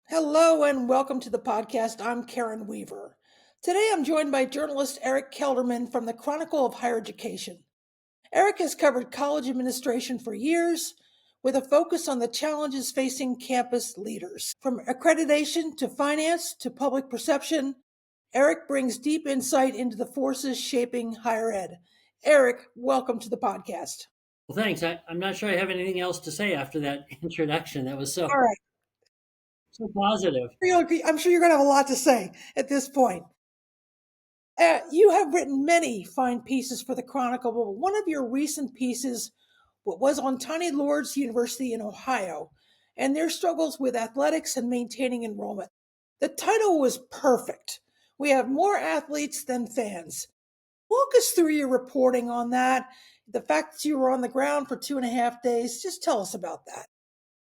Hello and welcome to the podcast. I'm Karen Weaver. Today I'm joined by journalist Eric Kelderman from the Chronicle of Higher Education. Eric has covered college administration for years with a focus on the challenges facing campus leaders. From accreditation to finance to public perception, Eric brings deep insight into the forces shaping higher ed. Eric, welcome to the podcast. Well, thanks. I'm not sure I have anything else to say after that introduction. That was All so right. so positive. I'm sure you're going to have a lot to say at this point. You have written many fine pieces for the Chronicle, but one of your recent pieces was on tiny Lourdes University in Ohio and their struggles with athletics and maintaining enrollment. The title was perfect. We have more athletes than fans. Walk us through your reporting on that. The fact that you were on the ground for 2.5 days, just tell us about that.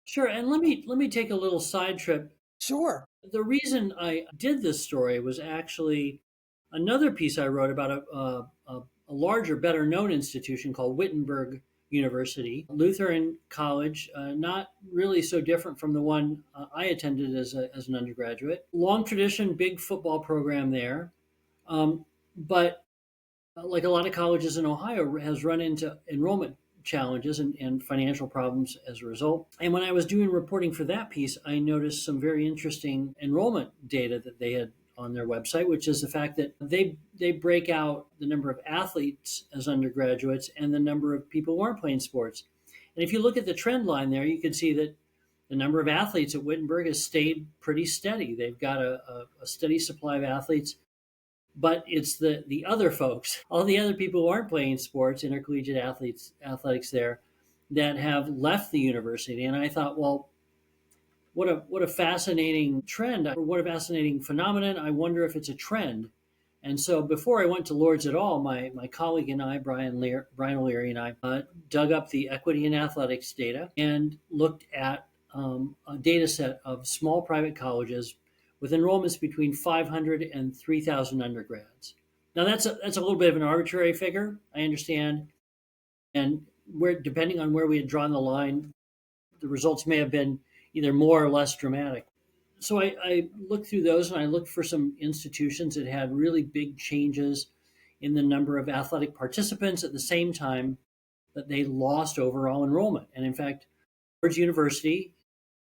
Sure, and let me take a little side trip. Sure. The reason I did this story was actually another piece I wrote about a larger, better known institution called Wittenberg University, Lutheran college, not really so different from the one I attended as an undergraduate. Long tradition, big football program there. But like a lot of colleges in Ohio, has run into enrollment challenges and financial problems as a result. And when I was doing reporting for that piece, I noticed some very interesting enrollment data that they had on their website, which is the fact that they break out the number of athletes as undergraduates and the number of people who aren't playing sports. And if you look at the trend line there, you can see that the number of athletes at Wittenberg has stayed pretty steady. They've got a steady supply of athletes, but it's the other folks, all the other people who aren't playing sports, intercollegiate athletics there, that have left the university. And I thought, well, what a fascinating trend, or what a fascinating phenomenon. I wonder if it's a trend. And so before I went to Lourdes at all, my colleague and I, Brian O'Leary and I, dug up the equity in athletics data and looked at a data set of small private colleges with enrollments between 500 and 3,000 undergrads. Now that's a little bit of an arbitrary figure, I understand, and where depending on where we had drawn the line, the results may have been either more or less dramatic. So I looked through those and I looked for some institutions that had really big changes in the number of athletic participants at the same time that they lost overall enrollment. And in fact, Lourdes University,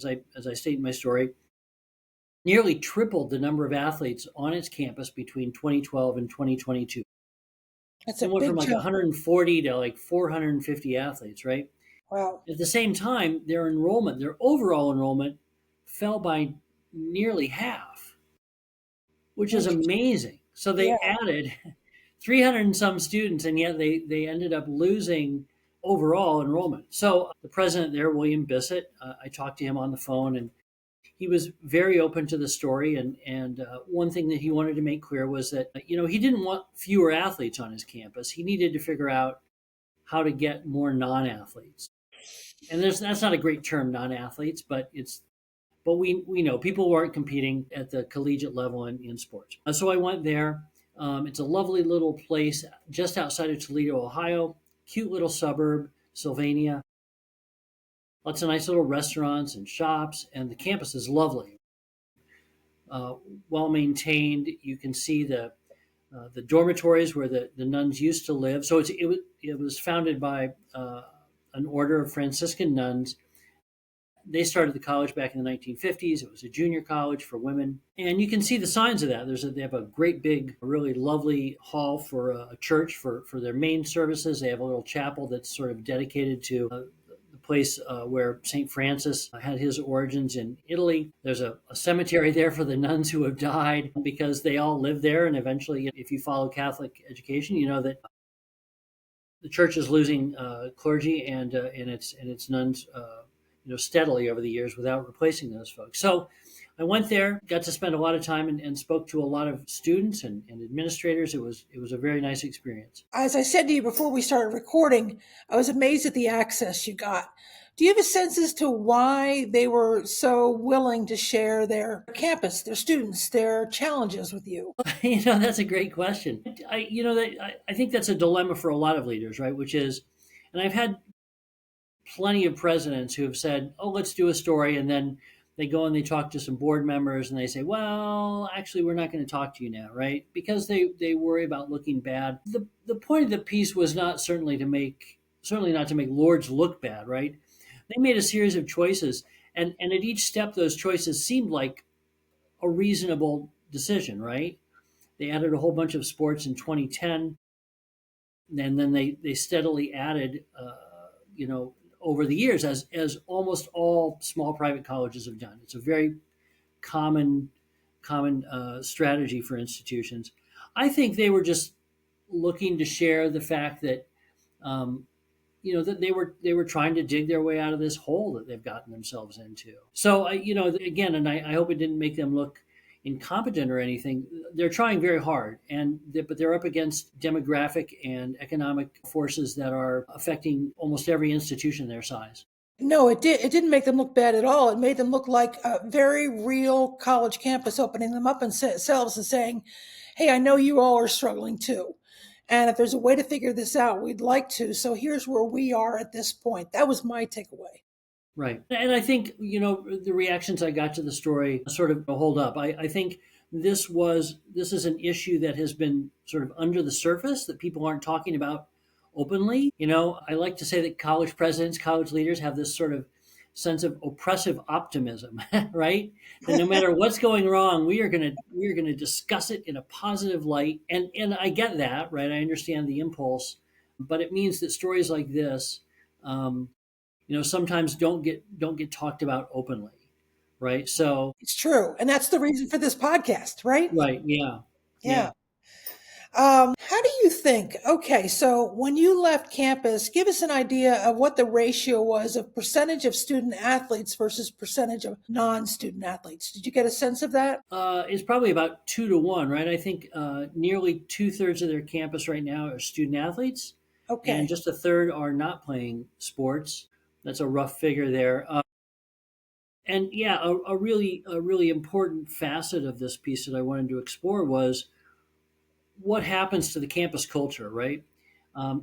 as I state in my story, nearly tripled the number of athletes on its campus between 2012 and 2022. That's a It went from big like jump. 140 to like 450 athletes, right? Wow. At the same time, their overall enrollment fell by nearly half, which is Interesting. amazing. So Yeah. they added 300 and some students, and yet they ended up losing overall enrollment. So the president there, William Bissett, I talked to him on the phone, and he was very open to the story. And one thing that he wanted to make clear was that he didn't want fewer athletes on his campus. He needed to figure out how to get more non-athletes. And that's not a great term, non-athletes, but we know people who aren't competing at the collegiate level in sports. So I went there. It's a lovely little place just outside of Toledo, Ohio. Cute little suburb, Sylvania. Lots of nice little restaurants and shops, and the campus is lovely. Well maintained. You can see the dormitories where the nuns used to live. So it was founded by an order of Franciscan nuns. They started the college back in the 1950s. It was a junior college for women. And you can see the signs of that. They have a great big, really lovely hall for a church for their main services. They have a little chapel that's sort of dedicated to the place where St. Francis had his origins in Italy. There's a cemetery there for the nuns who have died because they all lived there. And eventually, if you follow Catholic education, you know that the church is losing clergy and its nuns steadily over the years without replacing those folks. So I went there, got to spend a lot of time and spoke to a lot of students and administrators. It was a very nice experience. As I said to you before we started recording, I was amazed at the access you got. Do you have a sense as to why they were so willing to share their campus, their students, their challenges with you? That's a great question. I think that's a dilemma for a lot of leaders, right? Which is, and I've had plenty of presidents who have said, "Oh, let's do a story," and then they go and they talk to some board members and they say, well, actually, we're not going to talk to you now, right? Because they worry about looking bad. The point of the piece was not certainly not to make Lourdes look bad, right? They made a series of choices, and at each step, those choices seemed like a reasonable decision, right? They added a whole bunch of sports in 2010, and then they steadily added, over the years, as almost all small private colleges have done. It's a very common strategy for institutions. I think they were just looking to share the fact that um, that they were trying to dig their way out of this hole that they've gotten themselves into. So again, and I hope it didn't make them look incompetent or anything. They're trying very hard, but they're up against demographic and economic forces that are affecting almost every institution their size. No, it didn't make them look bad at all. It made them look like a very real college campus, opening them up themselves and saying, "Hey, I know you all are struggling too, and if there's a way to figure this out, we'd like to. So here's where we are at this point." That was my takeaway. Right. And I think, the reactions I got to the story sort of hold up. I think this is an issue that has been sort of under the surface that people aren't talking about openly. I like to say that college presidents, college leaders have this sort of sense of oppressive optimism, right? That no matter what's going wrong, we are gonna discuss it in a positive light. And I get that, right? I understand the impulse, but it means that stories like this, sometimes don't get talked about openly, right? So, It's true, and that's the reason for this podcast, right? right, yeah, yeah. Yeah. How do you think? Okay, so when you left campus, give us an idea of what the ratio was of percentage of student athletes versus percentage of non-student athletes. Did you get a sense of that? It's probably about 2 to 1, right? I think nearly 2/3 of their campus right now are student athletes, and Okay. just a third are not playing sports. That's a rough figure there. And yeah, a really important facet of this piece that I wanted to explore was what happens to the campus culture, right?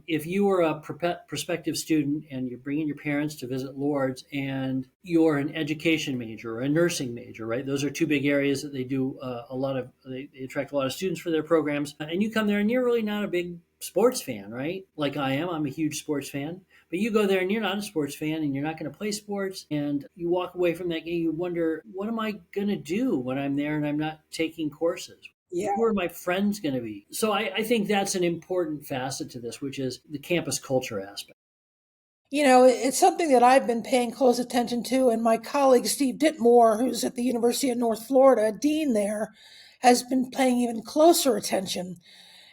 If you are a prospective student and you're bringing your parents to visit Lourdes and you're an education major or a nursing major, right? Those are two big areas that they do they attract a lot of students for their programs. And you come there and you're really not a big sports fan, right? Like I am. I'm a huge sports fan. But you go there and you're not a sports fan and you're not going to play sports. And you walk away from that game, you wonder, what am I going to do when I'm there and I'm not taking courses? Yeah. Who are my friends going to be? So I think that's an important facet to this, which is the campus culture aspect. It's something that I've been paying close attention to, and my colleague Steve Dittmore, who's at the University of North Florida, dean there, has been paying even closer attention.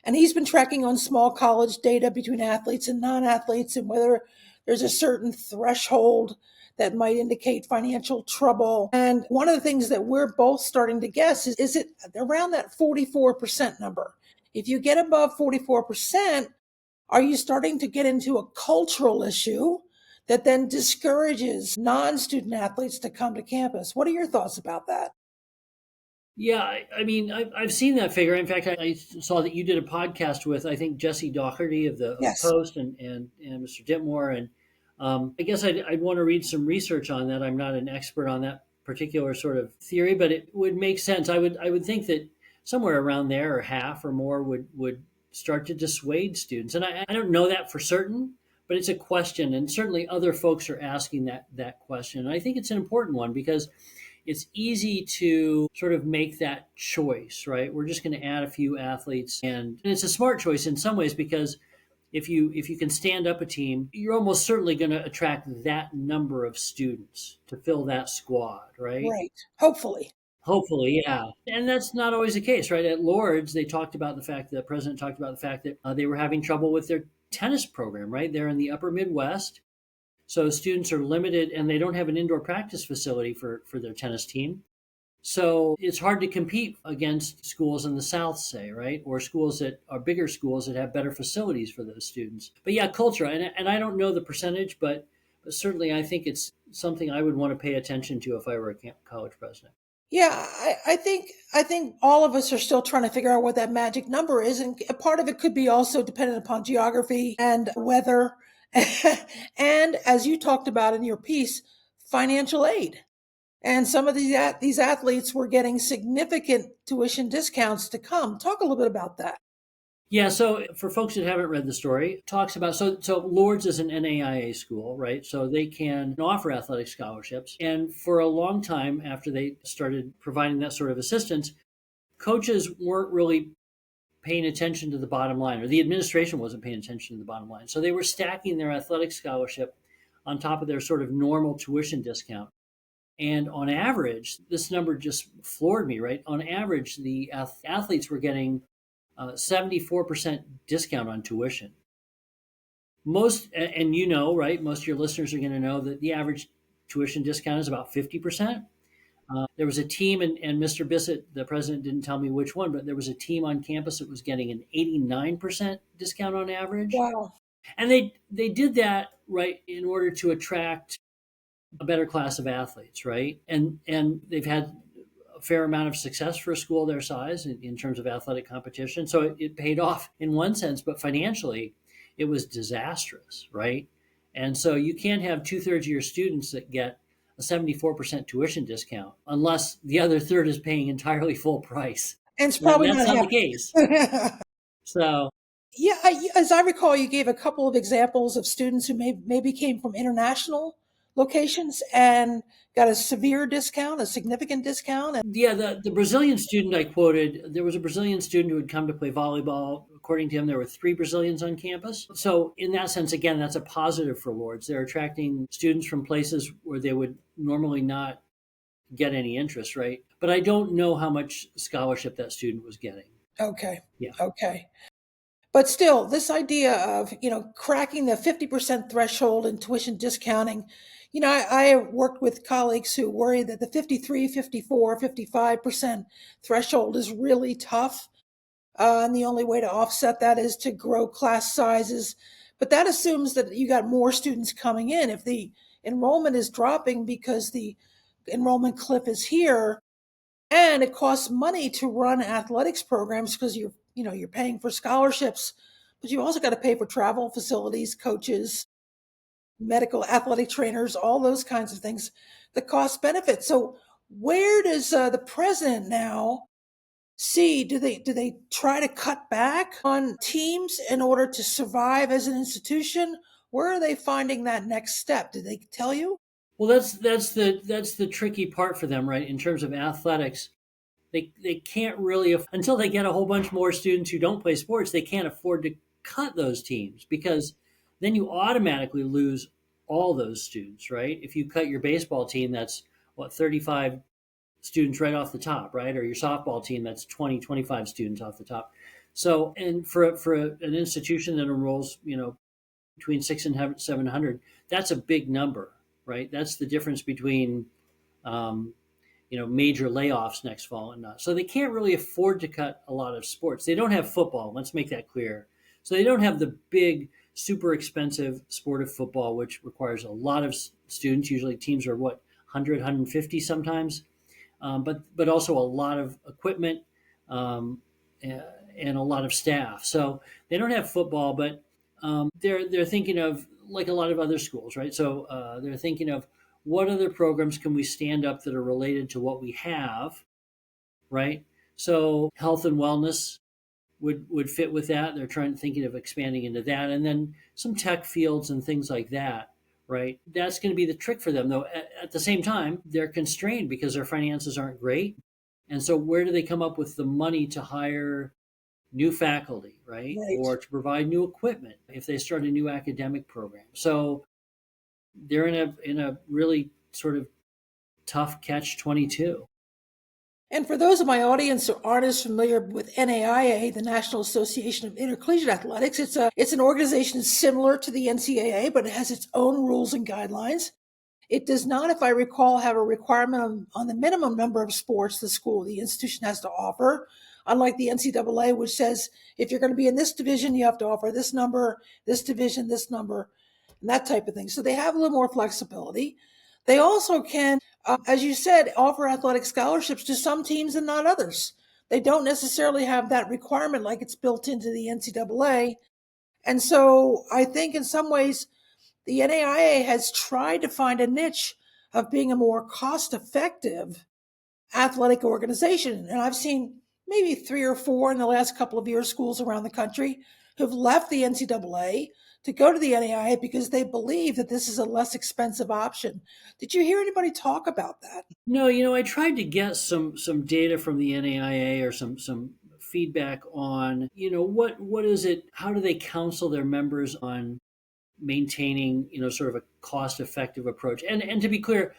And he's been tracking on small college data between athletes and non athletes and whether there's a certain threshold that might indicate financial trouble. And one of the things that we're both starting to guess is it around that 44% number? If you get above 44%, are you starting to get into a cultural issue that then discourages non student athletes to come to campus? What are your thoughts about that? Yeah, I mean, I've seen that figure. In fact, I saw that you did a podcast with, I think, Jesse Doherty of the Yes. Post and Mr. Dittmore. And I guess I'd want to read some research on that. I'm not an expert on that particular sort of theory, but it would make sense. I would think that somewhere around there, or half or more, would start to dissuade students. And I don't know that for certain, but it's a question, and certainly other folks are asking that question. And I think it's an important one because it's easy to sort of make that choice, right? We're just going to add a few athletes, and it's a smart choice in some ways because if you can stand up a team, you're almost certainly going to attract that number of students to fill that squad, right? Right. Hopefully. Hopefully, yeah. And that's not always the case, right? At Lourdes, the president talked about the fact that they were having trouble with their tennis program, right? They're in the upper Midwest. So students are limited and they don't have an indoor practice facility for their tennis team. So it's hard to compete against schools in the South, say, right? Or schools that are bigger schools that have better facilities for those students. But yeah, culture, and I don't know the percentage, but certainly I think it's something I would want to pay attention to if I were a college president. Yeah, I think all of us are still trying to figure out what that magic number is, and a part of it could be also dependent upon geography and weather, and as you talked about in your piece, financial aid. And some of these athletes were getting significant tuition discounts to come. Talk a little bit about that. Yeah, so for folks that haven't read the story, it talks about so Lourdes is an NAIA school, right? So they can offer athletic scholarships. And for a long time after they started providing that sort of assistance, coaches weren't really paying attention to the bottom line, or the administration wasn't paying attention to the bottom line. So they were stacking their athletic scholarship on top of their sort of normal tuition discount. And on average, this number just floored me, right? On average, the athletes were getting 74% discount on tuition. Most, and you know, right? Most of your listeners are going to know that the average tuition discount is about 50%. There was a team, and Mr. Bissett, the president, didn't tell me which one, but there was a team on campus that was getting an 89% discount on average. Wow. And they did that, right, in order to attract a better class of athletes, right? And they've had a fair amount of success for a school their size in terms of athletic competition. So it paid off in one sense, but financially, it was disastrous, right? And so you can't have 2/3 of your students that get a 74% tuition discount unless the other third is paying entirely full price. And it's And probably that's not not the case. happening. So Yeah, as I recall, you gave a couple of examples of students who maybe came from international locations and got a severe discount, a significant discount. And yeah, the Brazilian student I quoted, there was a Brazilian student who had come to play volleyball. According to him, there were 3 Brazilians on campus. So, in that sense, again, that's a positive for Lourdes. They're attracting students from places where they would normally not get any interest, right? But I don't know how much scholarship that student was getting. okay, Yeah. okay. But still, this idea of, cracking the 50% threshold in tuition discounting, I worked with colleagues who worry that the 53, 54, 55% threshold is really tough. And the only way to offset that is to grow class sizes. But that assumes that you got more students coming in. If the enrollment is dropping because the enrollment cliff is here, and it costs money to run athletics programs because you're paying for scholarships, but you also got to pay for travel, facilities, coaches, medical, athletic trainers, all those kinds of things. The cost benefit. So where does the president now see? Do they try to cut back on teams in order to survive as an institution? Where are they finding that next step? Did they tell you? Well, that's the tricky part for them, right? In terms of athletics, they can't really until they get a whole bunch more students who don't play sports. They can't afford to cut those teams because then you automatically lose all those students, right? If you cut your baseball team, that's what 35 students right off the top, right? Or your softball team, that's 20, 25 students off the top. So, and for an institution that enrolls, between 600 and 700, that's a big number, right? That's the difference between major layoffs next fall and not. So they can't really afford to cut a lot of sports. They don't have football. Let's make that clear. So they don't have the big, super expensive sport of football, which requires a lot of students. Usually teams are 100, 150 sometimes, but also a lot of equipment and a lot of staff. So they don't have football, but they're thinking of like a lot of other schools, right? So they're thinking of what other programs can we stand up that are related to what we have, right? So health and wellness would fit with that. They're thinking of expanding into that, and then some tech fields and things like that, right? That's going to be the trick for them, though. At the same time, they're constrained because their finances aren't great, and so where do they come up with the money to hire new faculty, right, Right. or to provide new equipment if they start a new academic program? So they're in a really sort of tough catch-22. And for those of my audience who aren't as familiar with NAIA, the National Association of Intercollegiate Athletics, it's an organization similar to the NCAA, but it has its own rules and guidelines. It does not, if I recall, have a requirement on the minimum number of sports the institution has to offer, unlike the NCAA, which says if you're going to be in this division, you have to offer this number, this division, this number, and that type of thing. So they have a little more flexibility. They also can, as you said, offer athletic scholarships to some teams and not others. They don't necessarily have that requirement like it's built into the NCAA. And so I think in some ways the NAIA has tried to find a niche of being a more cost effective athletic organization. And I've seen maybe 3 or 4 in the last couple of years, schools around the country who've left the NCAA to go to the NAIA because they believe that this is a less expensive option. Did you hear anybody talk about that? No, I tried to get some data from the NAIA or some feedback on, what is it, how do they counsel their members on maintaining, sort of a cost effective approach. And to be clear,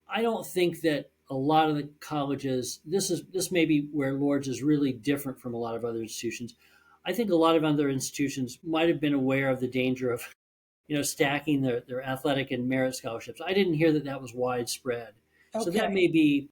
I don't think that a lot of the colleges, this may be where Lourdes is really different from a lot of other institutions. I think a lot of other institutions might have been aware of the danger of, stacking their athletic and merit scholarships. I didn't hear that was widespread. So that Okay. may be,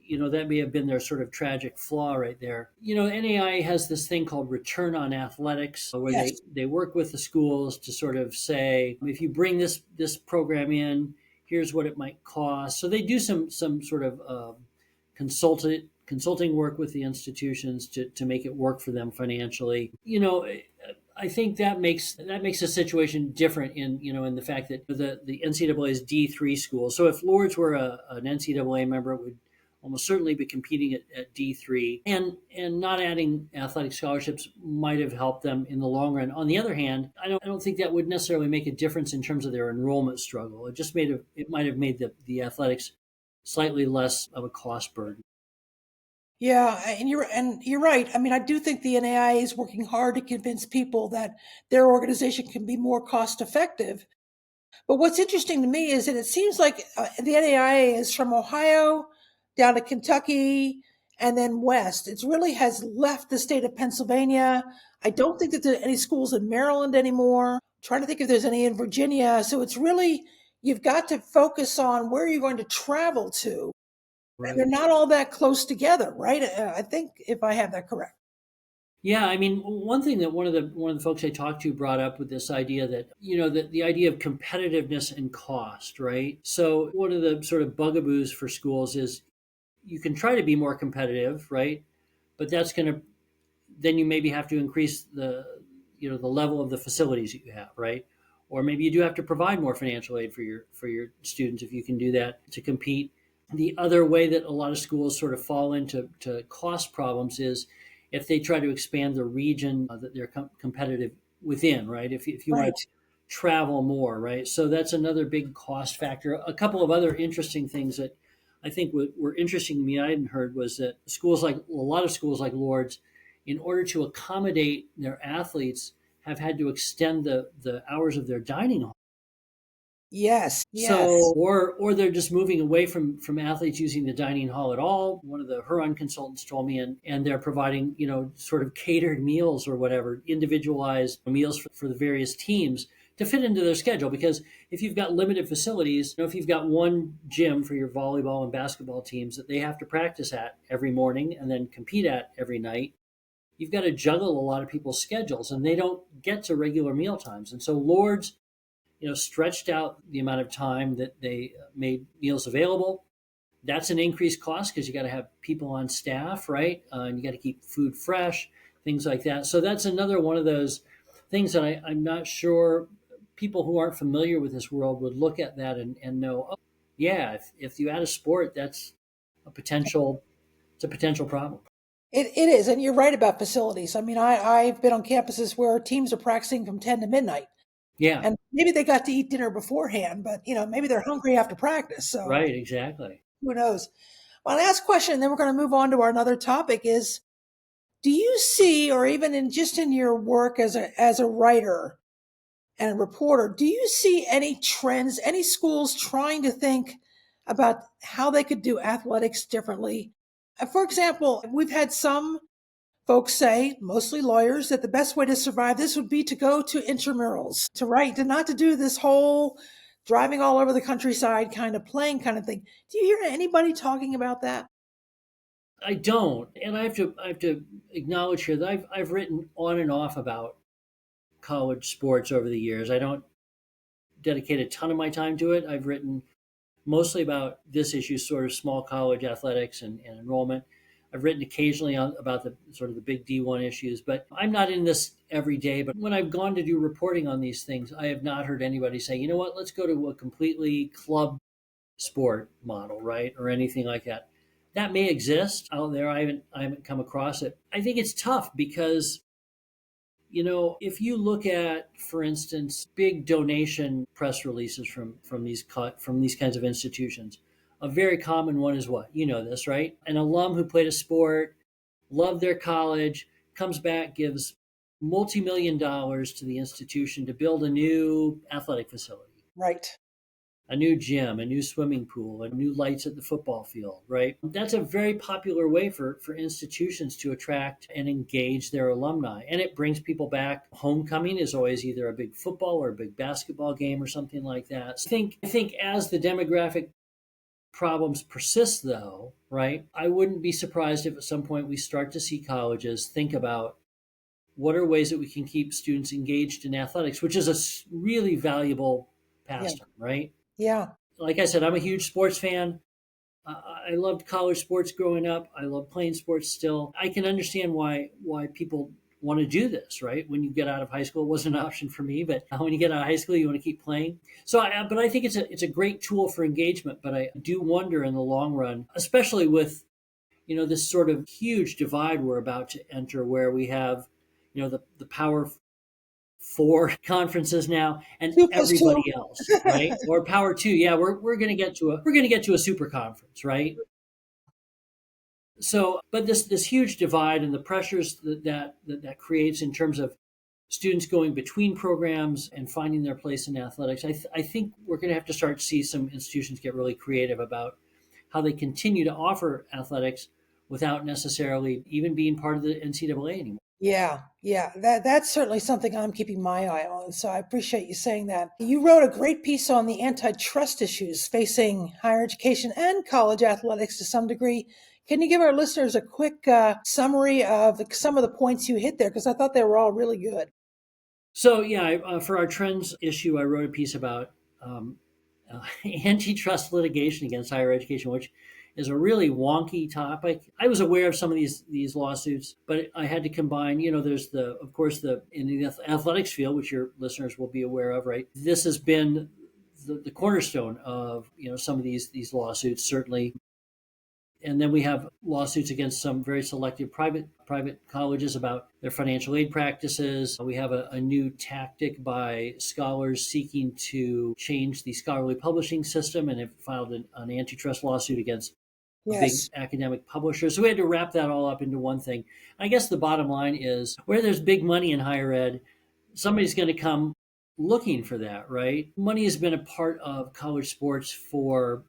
that may have been their sort of tragic flaw right there. NAI has this thing called return on athletics, where Yes. they work with the schools to sort of say, if you bring this program in, here's what it might cost. So they do some sort of consulting work with the institutions to make it work for them financially. I think that makes the situation different in the fact that the NCAA is D3 schools. So if Lourdes were an NCAA member, it would almost certainly be competing at D3, and not adding athletic scholarships might have helped them in the long run. On the other hand, I don't think that would necessarily make a difference in terms of their enrollment struggle. It might have made the athletics slightly less of a cost burden. Yeah, and you're right. I mean, I do think the NAIA is working hard to convince people that their organization can be more cost effective. But what's interesting to me is that it seems like the NAIA is from Ohio down to Kentucky and then west. It really has left the state of Pennsylvania. I don't think that there are any schools in Maryland anymore. I'm trying to think if there's any in Virginia. So it's really, you've got to focus on where you're going to travel to. And they're Right. not all that close together, right? I think if I have that correct. Yeah, I mean, one thing that one of the folks I talked to brought up with this idea that that the idea of competitiveness and cost, right? So one of the sort of bugaboos for schools is you can try to be more competitive, right? But that's going to then you maybe have to increase the level of the facilities that you have, right? Or maybe you do have to provide more financial aid for your students if you can do that to compete. The other way that a lot of schools sort of fall into cost problems is if they try to expand the region that they're competitive within, right? If you want Right. to travel more, right? So that's another big cost factor. A couple of other interesting things that I think were interesting to me I hadn't heard was that a lot of schools like Lourdes, in order to accommodate their athletes, have had to extend the hours of their dining hall. Yes. So, Yes. or they're just moving away from athletes using the dining hall at all. One of the Huron consultants told me, and they're providing, sort of catered meals or whatever, individualized meals for the various teams to fit into their schedule. Because if you've got limited facilities, if you've got one gym for your volleyball and basketball teams that they have to practice at every morning and then compete at every night, you've got to juggle a lot of people's schedules, and they don't get to regular meal times. And so Lourdes stretched out the amount of time that they made meals available. That's an increased cost because you got to have people on staff, right? And you got to keep food fresh, things like that. So that's another one of those things that I'm not sure people who aren't familiar with this world would look at that and know, oh, yeah, if you add a sport, that's a potential, it's a potential problem. It is, and you're right about facilities. I mean, I've been on campuses where teams are practicing from 10 to midnight, Yeah, and maybe they got to eat dinner beforehand, but maybe they're hungry after practice. So right, exactly. who knows? My last question, and then we're going to move on to our another topic is: do you see, or even in just in your work as a writer and a reporter, do you see any trends, any schools trying to think about how they could do athletics differently? For example, we've had some folks say, mostly lawyers, that the best way to survive this would be to go to intramurals, to write, to not to do this whole driving all over the countryside kind of playing kind of thing. Do you hear anybody talking about that? I don't, and I have to acknowledge here that I've written on and off about college sports over the years. I don't dedicate a ton of my time to it. I've written mostly about this issue, sort of small college athletics and enrollment. I've written occasionally about the sort of the big D1 issues, but I'm not in this every day. But when I've gone to do reporting on these things, I have not heard anybody say, you know what, let's go to a completely club sport model, right? Or anything like that. That may exist out there. I haven't come across it. I think it's tough because, if you look at, for instance, big donation press releases from these kinds of institutions, a very common one is what? You know this, right? An alum who played a sport, loved their college, comes back, gives multi-million dollars to the institution to build a new athletic facility, Right. a new gym, a new swimming pool, and new lights at the football field, right? That's a very popular way for institutions to attract and engage their alumni. And it brings people back. Homecoming is always either a big football or a big basketball game or something like that. I think as the demographic problems persist, though, right, I wouldn't be surprised if at some point we start to see colleges think about what are ways that we can keep students engaged in athletics, which is a really valuable Yeah. pastime, right? Yeah. Like I said, I'm a huge sports fan. I loved college sports growing up. I love playing sports still. I can understand why people want to do this, right? When you get out of high school, it wasn't an option for me, but when you get out of high school, you want to keep playing. But I think it's a great tool for engagement. But I do wonder in the long run, especially with this sort of huge divide we're about to enter, where we have the Power Four conferences now and 2 plus 2. everybody else, right? Or Power Two. Yeah, we're going to get to a super conference, right? So, but this huge divide and the pressures that creates in terms of students going between programs and finding their place in athletics, I think we're going to have to start to see some institutions get really creative about how they continue to offer athletics without necessarily even being part of the NCAA anymore. Yeah, yeah, that's certainly something I'm keeping my eye on. So I appreciate you saying that. You wrote a great piece on the antitrust issues facing higher education and college athletics to some degree. Can you give our listeners a quick summary of some of the points you hit there? Because I thought they were all really good. So yeah, for our trends issue, I wrote a piece about um, antitrust litigation against higher education, which is a really wonky topic. I was aware of some of these lawsuits, but I had to combine. There's of course, the in the athletics field, which your listeners will be aware of, right? This has been the cornerstone of some of these lawsuits, certainly. And then we have lawsuits against some very selective private colleges about their financial aid practices. We have a new tactic by scholars seeking to change the scholarly publishing system and have filed an antitrust lawsuit against a big Yes. academic publisher. So we had to wrap that all up into one thing. I guess the bottom line is where there's big money in higher ed, somebody's going to come looking for that, right? Money has been a part of college sports for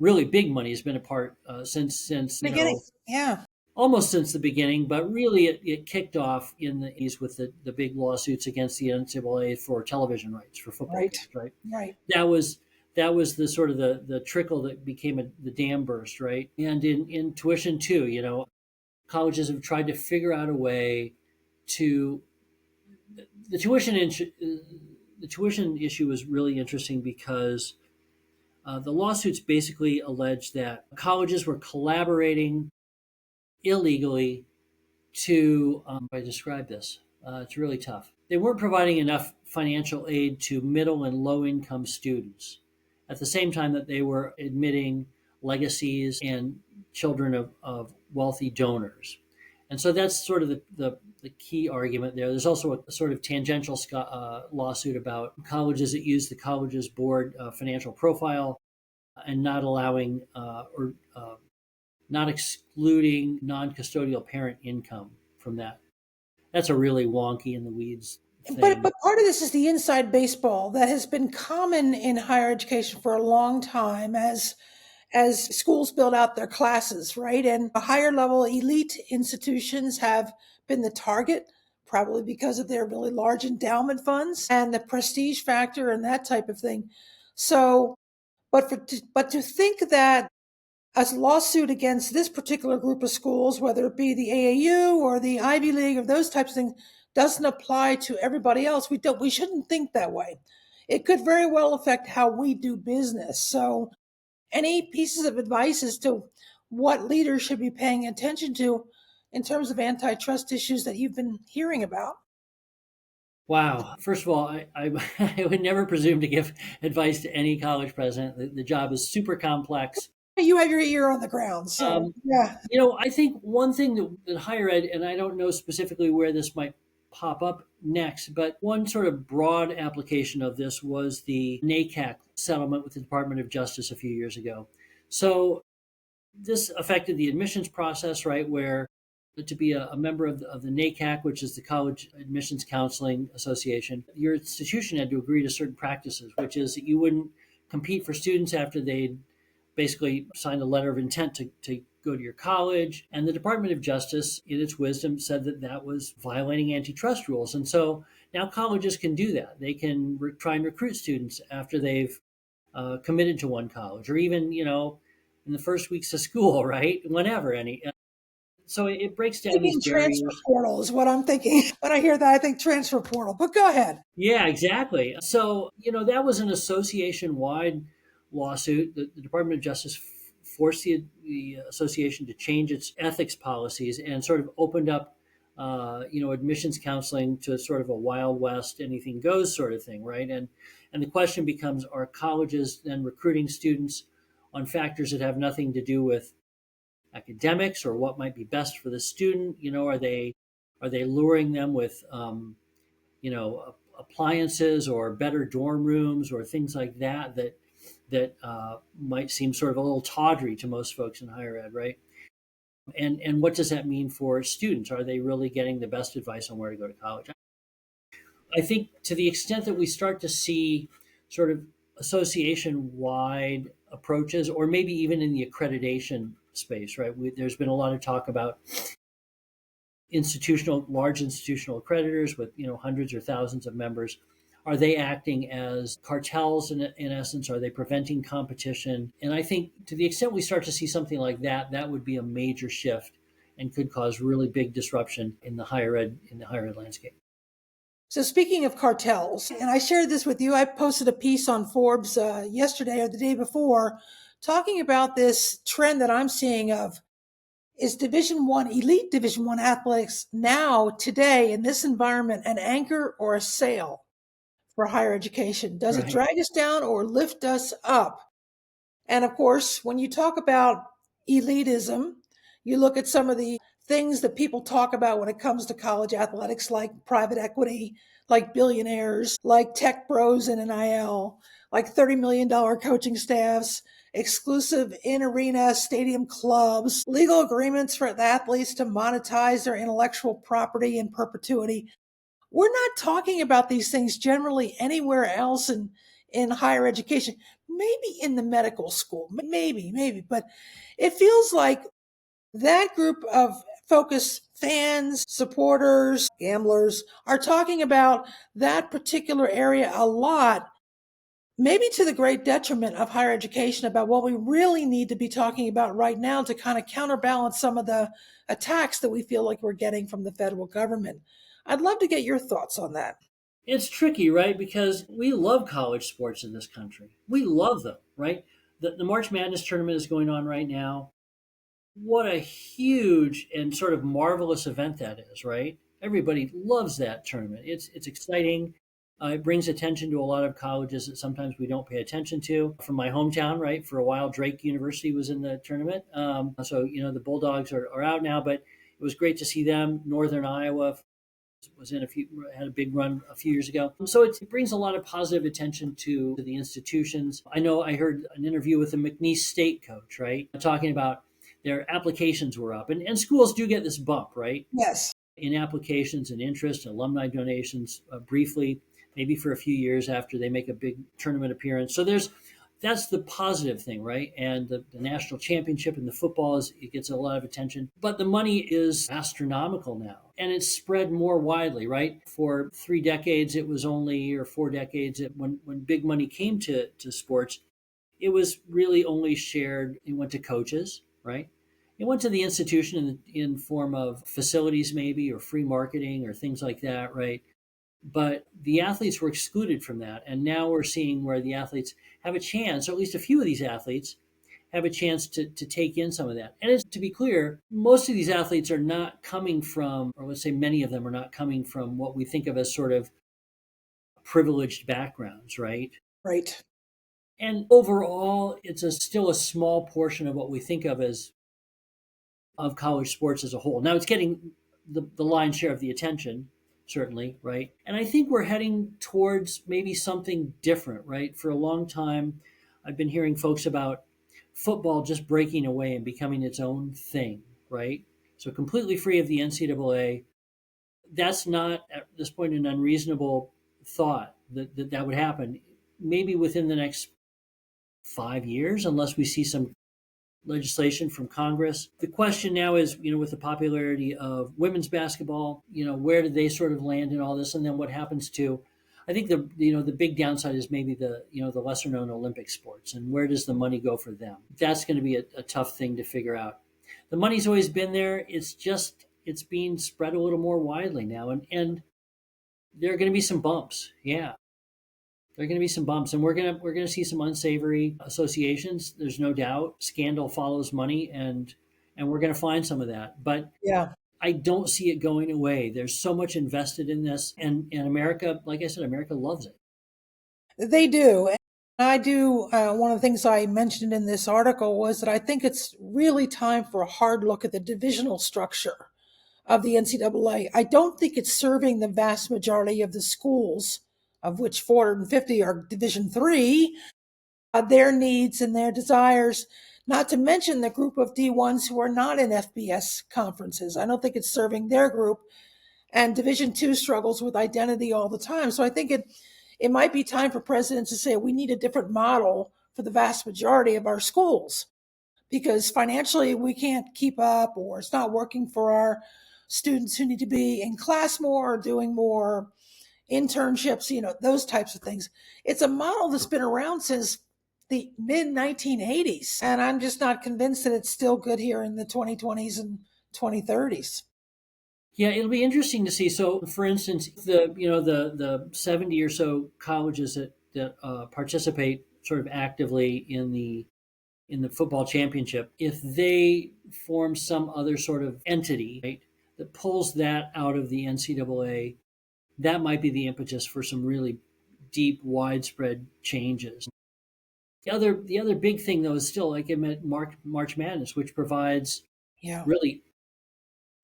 really big money has been a part since Beginning. Yeah. almost since the beginning, but really it kicked off in the 80s with the big lawsuits against the NCAA for television rights for football Right. games, right? Right. That was the sort of the trickle that became the dam burst, right? And in tuition too, colleges have tried to figure out a way to the tuition the tuition issue is really interesting because the lawsuits basically allege that colleges were collaborating illegally to, I describe this, it's really tough. They weren't providing enough financial aid to middle and low income students at the same time that they were admitting legacies and children of wealthy donors. And so that's sort of the key argument there. There's also a sort of tangential lawsuit about colleges that use the college's board financial profile and not allowing or not excluding non-custodial parent income from that. That's a really wonky in the weeds But thing. but part of this is the inside baseball that has been common in higher education for a long time as schools build out their classes, right? And the higher level elite institutions have been the target, probably because of their really large endowment funds and the prestige factor and that type of thing. So, but to think that a lawsuit against this particular group of schools, whether it be the AAU or the Ivy League or those types of things, doesn't apply to everybody else. We shouldn't think that way. It could very well affect how we do business. So, any pieces of advice as to what leaders should be paying attention to in terms of antitrust issues that you've been hearing about? Wow. First of all, I would never presume to give advice to any college president. The job is super complex. You have your ear on the ground, so Um, yeah. I think one thing that higher ed, and I don't know specifically where this might pop up next, but one sort of broad application of this was the NACAC settlement with the Department of Justice a few years ago. So this affected the admissions process, right? Where to be a member of the NACAC, which is the College Admissions Counseling Association, your institution had to agree to certain practices, which is that you wouldn't compete for students after they'd basically signed a letter of intent to go to your college. And the Department of Justice, in its wisdom, said that that was violating antitrust rules. And so now colleges can do that. They can try and recruit students after they've committed to one college, or even, in the first weeks of school, right? Whenever any. So it breaks down these Thinking transfer barriers. portal is what I'm thinking. When I hear that, I think transfer portal. But go ahead. Yeah, exactly. So, that was an association wide lawsuit. The Department of Justice forced the association to change its ethics policies and sort of opened up, admissions counseling to sort of a Wild West, anything goes sort of thing, right? And the question becomes, are colleges then recruiting students on factors that have nothing to do with academics or what might be best for the student? Are they luring them with appliances or better dorm rooms or things like that might seem sort of a little tawdry to most folks in higher ed, right? And what does that mean for students? Are they really getting the best advice on where to go to college? I think to the extent that we start to see sort of association wide approaches, or maybe even in the accreditation space, right? There's been a lot of talk about large institutional accreditors with hundreds or thousands of members. Are they acting as cartels in essence? Are they preventing competition? And I think to the extent we start to see something like that, that would be a major shift and could cause really big disruption in the higher ed landscape. So speaking of cartels, and I shared this with you, I posted a piece on Forbes yesterday or the day before, talking about this trend that I'm seeing of is elite Division One athletics now today in this environment an anchor or a sail for higher education? Does it Right. drag us down or lift us up? And of course, when you talk about elitism, you look at some of the things that people talk about when it comes to college athletics, like private equity, like billionaires, like tech bros in NIL, like $30 million coaching staffs, exclusive in arena stadium clubs, legal agreements for the athletes to monetize their intellectual property in perpetuity. We're not talking about these things generally anywhere else in higher education, maybe in the medical school, maybe, but it feels like that group of focus fans, supporters, gamblers are talking about that particular area a lot, maybe to the great detriment of higher education about what we really need to be talking about right now to kind of counterbalance some of the attacks that we feel like we're getting from the federal government. I'd love to get your thoughts on that. It's tricky, right? Because we love college sports in this country. We love them, right? The March Madness tournament is going on right now. What a huge and sort of marvelous event that is, right? Everybody loves that tournament. It's exciting. It brings attention to a lot of colleges that sometimes we don't pay attention to. From my hometown, right? For a while, Drake University was in the tournament. So the Bulldogs are out now, but it was great to see them. Northern Iowa had a big run a few years ago. So it brings a lot of positive attention to the institutions. I know I heard an interview with the McNeese State coach, right, talking about their applications were up, and schools do get this bump, right, Yes. in applications and interest, alumni donations, briefly, maybe for a few years after they make a big tournament appearance. So that's the positive thing, right? And the national championship in the football it gets a lot of attention, but the money is astronomical now, and it's spread more widely, right? For 3 decades, it was only, or 4 decades, when big money came to sports, it was really only shared. It went to coaches, right? It went to the institution in form of facilities, maybe, or free marketing, or things like that, right? But the athletes were excluded from that. And now we're seeing where the athletes have a chance, or at least a few of these athletes have a chance to take in some of that. And to be clear, most of these athletes are not coming from, or let's say many of them are not coming from what we think of as sort of privileged backgrounds, right? Right. And overall, it's still a small portion of what we think of as of college sports as a whole. Now it's getting the lion's share of the attention, certainly, right? And I think we're heading towards maybe something different, right? For a long time, I've been hearing folks about football just breaking away and becoming its own thing, right? So completely free of the NCAA. That's not at this point an unreasonable thought that would happen. Maybe within the next 5 years, unless we see some legislation from Congress. The question now is, with the popularity of women's basketball, where do they sort of land in all this, and then what happens to? I think the big downside is maybe the lesser known Olympic sports, and where does the money go for them? That's going to be a tough thing to figure out. The money's always been there. It's being spread a little more widely now, and there are going to be some bumps. Yeah, there are going to be some bumps, and we're going to see some unsavory associations. There's no doubt. Scandal follows money, and we're going to find some of that. But Yeah, I don't see it going away. There's so much invested in this, and America, like I said, America loves it. they do. And I do. One of the things I mentioned in this article was that I think it's really time for a hard look at the divisional structure of the NCAA. I don't think it's serving the vast majority of the schools, of which 450 are Division III, their needs and their desires, not to mention the group of D1s who are not in FBS conferences. I don't think it's serving their group. And Division II struggles with identity all the time. So I think it might be time for presidents to say we need a different model for the vast majority of our schools because financially we can't keep up or it's not working for our students who need to be in class more or doing more internships, those types of things. It's a model that's been around since the mid 1980s. And I'm just not convinced that it's still good here in the 2020s and 2030s. Yeah, it'll be interesting to see. So, for instance, the 70 or so colleges that participate sort of actively in the football championship, if they form some other sort of entity, right, that pulls that out of the NCAA, that might be the impetus for some really deep, widespread changes. The other big thing though is still like I meant March Madness, which provides Yeah. really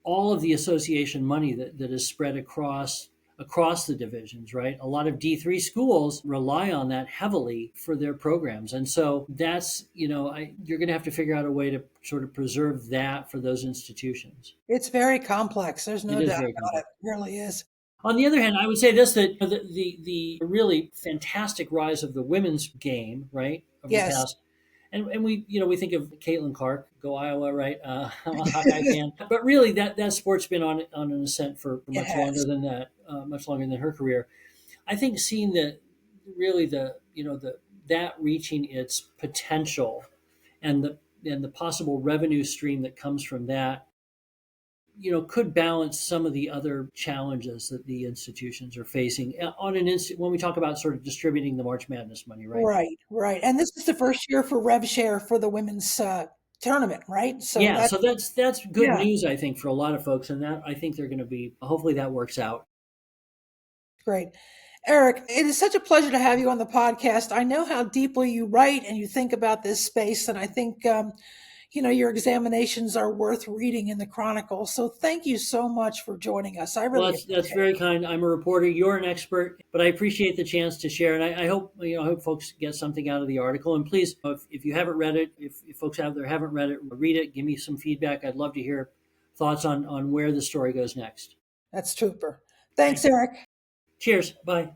all of the association money that is spread across the divisions, right? A lot of D3 schools rely on that heavily for their programs. And so that's, you're going to have to figure out a way to sort of preserve that for those institutions. It's very complex. There's It no is doubt very about complex. it. It really is. On the other hand, I would say this, that the really fantastic rise of the women's game, right, over the Yes. past, and we think of Caitlin Clark, go Iowa, right? I'm a Hawkeye fan, but really that sport's been on an ascent for It much longer has. than that, much longer than her career. I think seeing the that reaching its potential and the possible revenue stream that comes from that, could balance some of the other challenges that the institutions are facing when we talk about sort of distributing the March Madness money, right? Right, right. And this is the first year for rev share for the women's tournament, right? So Yeah, that, so that's good yeah, news, I think, for a lot of folks, and that I think they're going to be. Hopefully, that works out. great. Eric, it is such a pleasure to have you on the podcast. I know how deeply you write and you think about this space, and I think your examinations are worth reading in the Chronicle. So thank you so much for joining us. I Well, really that's appreciate it. very kind. I'm a reporter. You're an expert, but I appreciate the chance to share, and I hope I hope folks get something out of the article. And please, if you haven't read it, if folks out there haven't read it, read it. Give me some feedback. I'd love to hear thoughts on where the story goes next. That's trooper. Thanks, Thank you. Eric. Cheers. Bye.